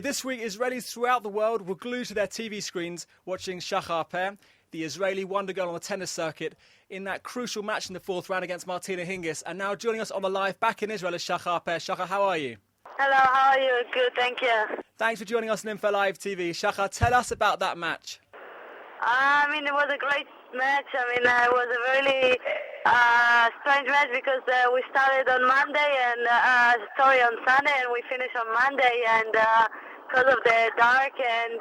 this week, Israelis throughout the world were glued to their TV screens watching Shahar Peer, the Israeli wonder girl on the tennis circuit, in that crucial match in the fourth round against Martina Hingis. And now joining us on the live back in Israel is Shahar Peer. Shahar, how are you? Hello, how are you? Good, thank you. Thanks for joining us on Info Live TV. Shahar, tell us about that match. It was a great match. It was a really strange match because we started on Monday on Sunday, and we finished on Monday, and because of the dark, and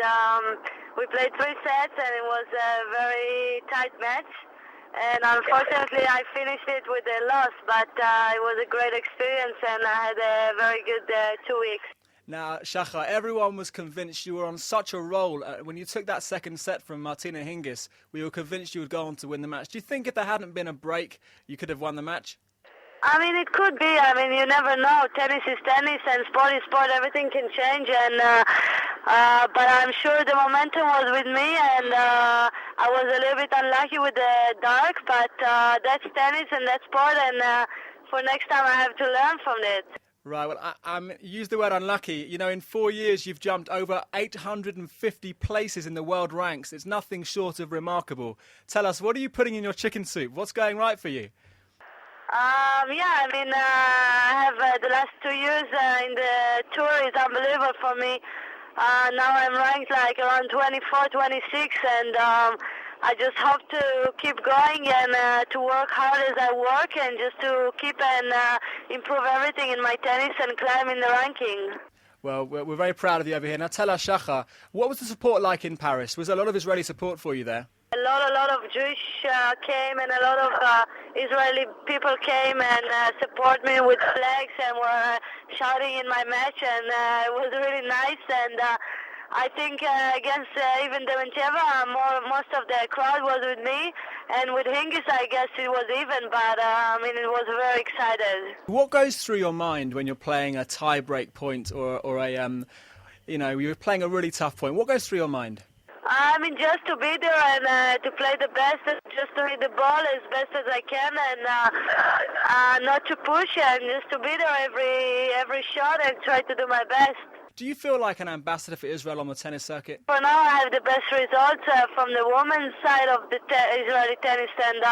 we played 3 sets, and it was a very tight match. And unfortunately, I finished it with a loss, but it was a great experience, and I had a very good 2 weeks. Now, Shahar, everyone was convinced you were on such a roll. When you took that second set from Martina Hingis, we were convinced you would go on to win the match. Do you think if there hadn't been a break, you could have won the match? It could be. You never know. Tennis is tennis, and sport is sport. Everything can change, and but I'm sure the momentum was with me, and I was a little bit unlucky with the dark, but that's tennis and that's sport, and for next time I have to learn from it. Right, well, you used the word unlucky. You know, in 4 years, you've jumped over 850 places in the world ranks. It's nothing short of remarkable. Tell us, what are you putting in your chicken soup? What's going right for you? I have the last 2 years in the tour is unbelievable for me. Now I'm ranked like around 24, 26, and I just hope to keep going and to work hard as I work, and just to keep and improve everything in my tennis and climb in the ranking. Well, we're very proud of you over here. Now tell us, Shahar, what was the support like in Paris? Was there a lot of Israeli support for you there? A lot of Jewish came, and a lot of Israeli people came and support me with flags and were shouting in my match, and it was really nice. And I think against even Dementieva, most of the crowd was with me, and with Hingis, I guess it was even, but it was very excited. What goes through your mind when you're playing a tie-break point or you're playing a really tough point? What goes through your mind? Just to be there and to play the best, and just to hit the ball as best as I can, and not to push, and just to be there every shot and try to do my best. Do you feel like an ambassador for Israel on the tennis circuit? For now, I have the best results from the women's side of the Israeli tennis, and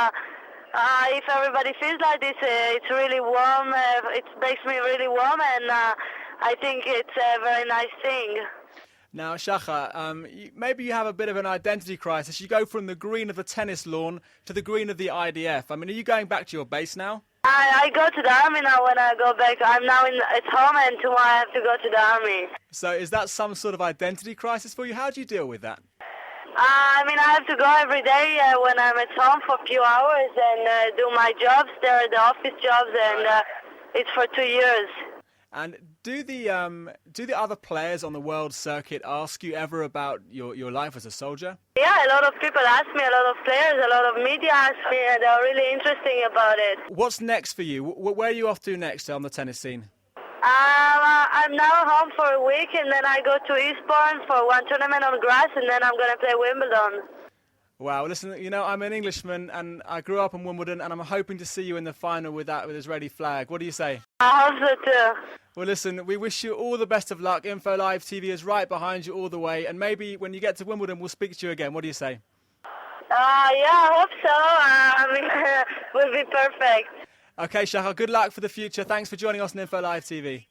if everybody feels like this, it's really warm. It makes me really warm, and I think it's a very nice thing. Now, Shahar, maybe you have a bit of an identity crisis. You go from the green of the tennis lawn to the green of the IDF. Are you going back to your base now? I go to the army now when I go back. I'm now at home, and tomorrow I have to go to the army. So is that some sort of identity crisis for you? How do you deal with that? I have to go every day when I'm at home for a few hours and do my jobs. There are the office jobs, and it's for 2 years. And do the other players on the world circuit ask you ever about your life as a soldier? Yeah, a lot of people ask me, a lot of players, a lot of media ask me, and they're really interesting about it. What's next for you? Where are you off to next on the tennis scene? I'm now home for a week, and then I go to Eastbourne for one tournament on grass, and then I'm going to play Wimbledon. Wow, listen, I'm an Englishman, and I grew up in Wimbledon, and I'm hoping to see you in the final with the Israeli flag. What do you say? I hope so too. Well, listen, we wish you all the best of luck. Info Live TV is right behind you all the way, and maybe when you get to Wimbledon, we'll speak to you again. What do you say? Yeah, I hope so. Will be perfect. Okay, Shahar, good luck for the future. Thanks for joining us on Info Live TV.